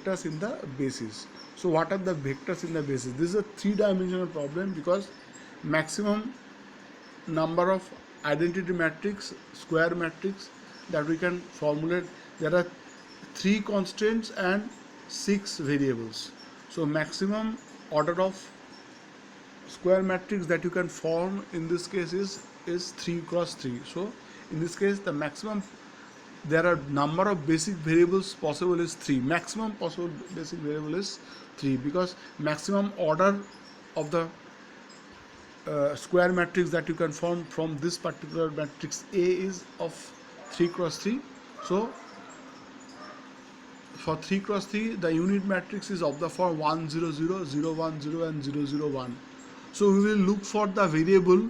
vectors in the basis. So what are the vectors in the basis? This is a three-dimensional problem because maximum number of identity matrix, square matrix that we can formulate, there are 3 constants and 6 variables. So maximum order of square matrix that you can form in this case is 3 cross 3. So in this case the maximum, there are number of basic variables possible is 3. Maximum possible basic variable is 3 because maximum order of the square matrix that you can form from this particular matrix A is of 3 cross 3. So for 3 cross 3 the unit matrix is of the form 1 0 0 0 1 0 and 0 0 1. So we will look for the variable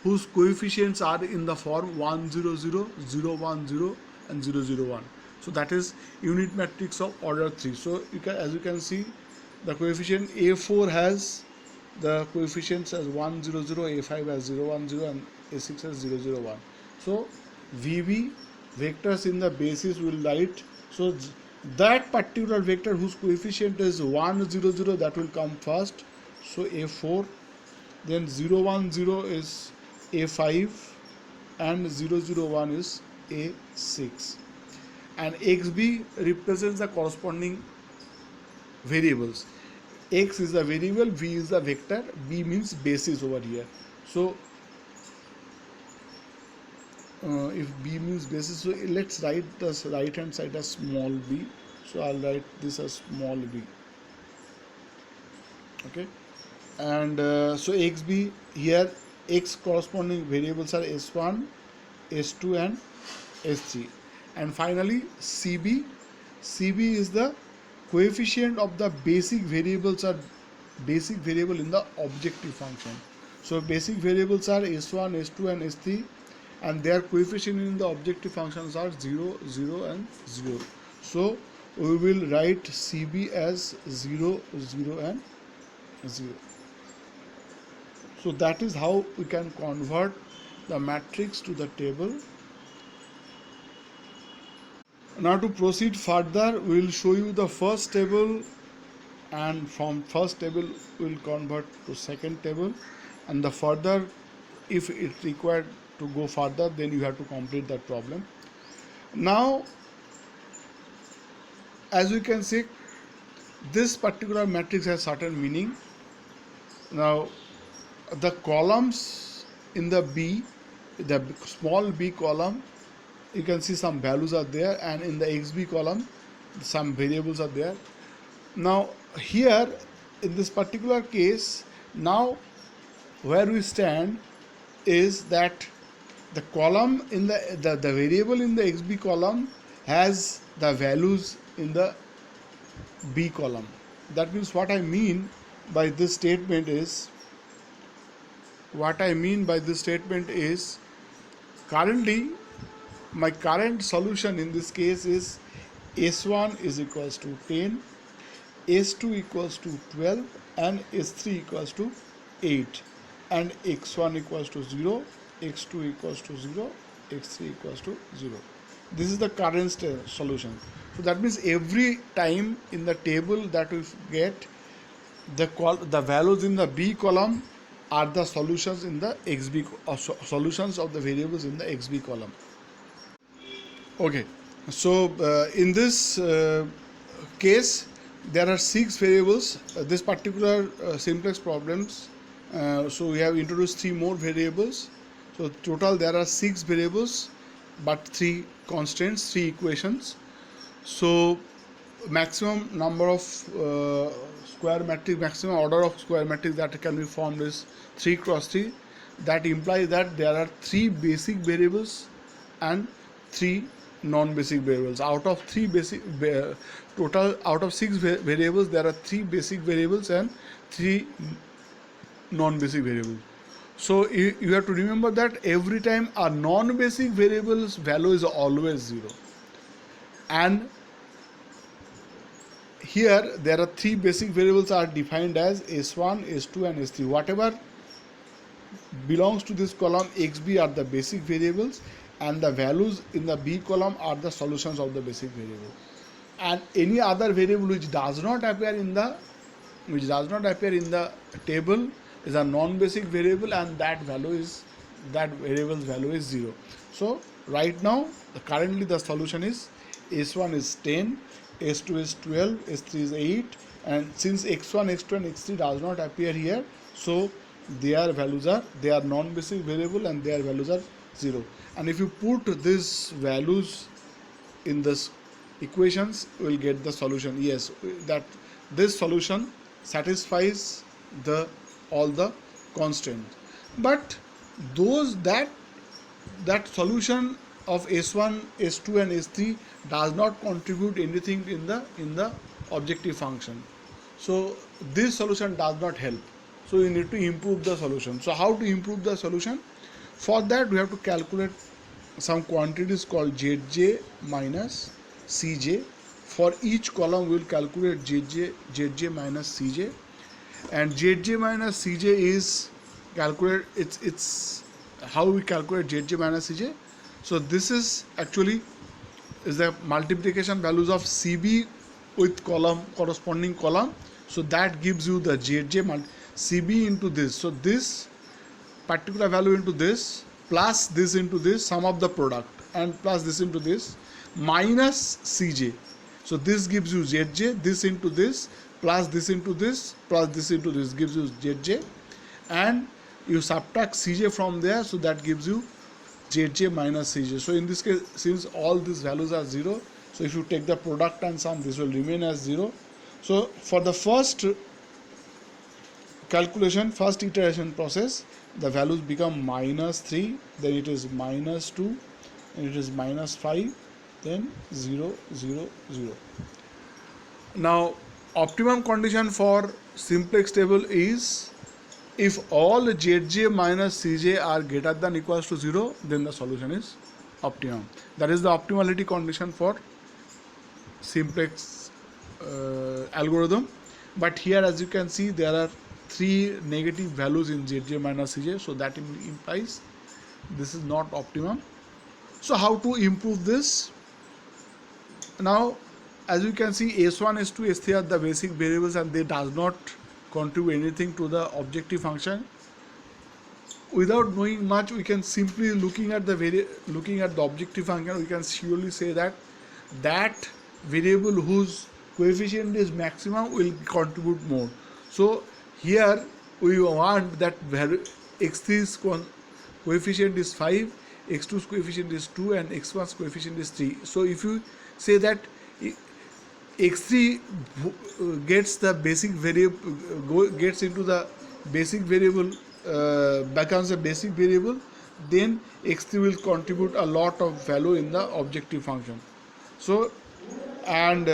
whose coefficients are in the form 1 0 0 0 1 0 and 0 0 1. So that is unit matrix of order 3. So you can, as you can see, the coefficient A4 has the coefficients as 1 0 0, A5 as 0 1 0 and A6 as 0 0 1. So VB vectors in the basis will write, so that particular vector whose coefficient is 1 0 0 that will come first, so A4, then 0 1 0 is A5 and 0 0 1 is A6, and XB represents the corresponding variables. X is the variable, V is the vector, B means basis over here. So if B means basis, so let's write the right hand side as small b. So I'll write this as small b. Okay, and so XB here, X corresponding variables are S1, S2 and S3, and finally CB. CB is the coefficient of the basic variables or basic variable in the objective function. So basic variables are S1, S2 and S3, and their coefficient in the objective functions are 0, 0 and 0. So we will write CB as 0, 0 and 0. So that is how we can convert the matrix to the table. Now to proceed further, we will show you the first table, and from first table we will convert to second table, and the further, if it required to go further, then you have to complete that problem. Now as you can see, this particular matrix has certain meaning. Now the columns in the B, the small b column, you can see some values are there, and in the XB column some variables are there. Now here in this particular case, now where we stand is that the column in the variable in the XB column has the values in the B column. That means what I mean by this statement is, currently my current solution in this case is S1 is equals to 10, S2 equals to 12 and S3 equals to 8, and X1 equals to 0, X2 equals to 0, X3 equals to 0. This is the current solution. So that means every time in the table that we get, the values in the B column are the solutions in the XB, solutions of the variables in the XB column. Okay, so in this case there are 6 variables. This particular simplex problems, so we have introduced 3 more variables. So total there are 6 variables but 3 constants, 3 equations. So maximum number of square matrix, maximum order of square matrix that can be formed is 3 cross 3. That implies that there are 3 basic variables and 3 non-basic variables. Out of 3 basic total, out of 6 variables, there are 3 basic variables and 3 non-basic variables. So you have to remember that every time a non-basic variable's value is always 0, and here there are 3 basic variables are defined as S1, S2 and S3. Whatever belongs to this column XB are the basic variables, and the values in the B column are the solutions of the basic variable. and any other variable which does not appear in the table is a non-basic variable, and that variable's value is 0. So right now currently the solution is S1 is 10, S2 is 12, S3 is 8, and since x1, x2 and x3 does not appear here, so they are non-basic variable and their values are 0. And if you put these values in this equations, we will get the solution. Yes, that this solution satisfies all the constraints. But those that solution of S1, S2 and S3 does not contribute anything in the objective function. So this solution does not help. So you need to improve the solution. So how to improve the solution? For that we have to calculate some quantities called Zj minus Cj. For each column we will calculate Zj minus Cj, and Zj minus Cj is calculate. It's how we calculate Zj minus Cj. So this is actually the multiplication values of Cb with corresponding column. So that gives you the Zj Cb into this. So this particular value into this plus this into this, sum of the product, and plus this into this minus Cj. So this gives you Zj, this into this plus this into this plus this into this gives you Zj, and you subtract Cj from there, so that gives you Zj minus Cj. So in this case, since all these values are 0, so if you take the product and sum, this will remain as 0. So for the first calculation, first iteration process, the values become minus 3, then it is minus 2, and it is minus 5, then 0, 0, 0. Now optimum condition for simplex table is if all Zj minus Cj are greater than equals to 0, then the solution is optimum. That is the optimality condition for simplex algorithm. But here, as you can see, there are 3 negative values in Zj minus Cj, so that implies this is not optimum. So how to improve this? Now, as you can see, S1, S2, S3 are the basic variables and they does not contribute anything to the objective function. Without knowing much, we can simply looking at the objective function, we can surely say that variable whose coefficient is maximum will contribute more. So here we want that x3's coefficient is 5, x2's coefficient is 2, and x1's coefficient is 3. So if you say that x3 gets the basic variable, gets into the basic variable, becomes a basic variable, then x3 will contribute a lot of value in the objective function. So, and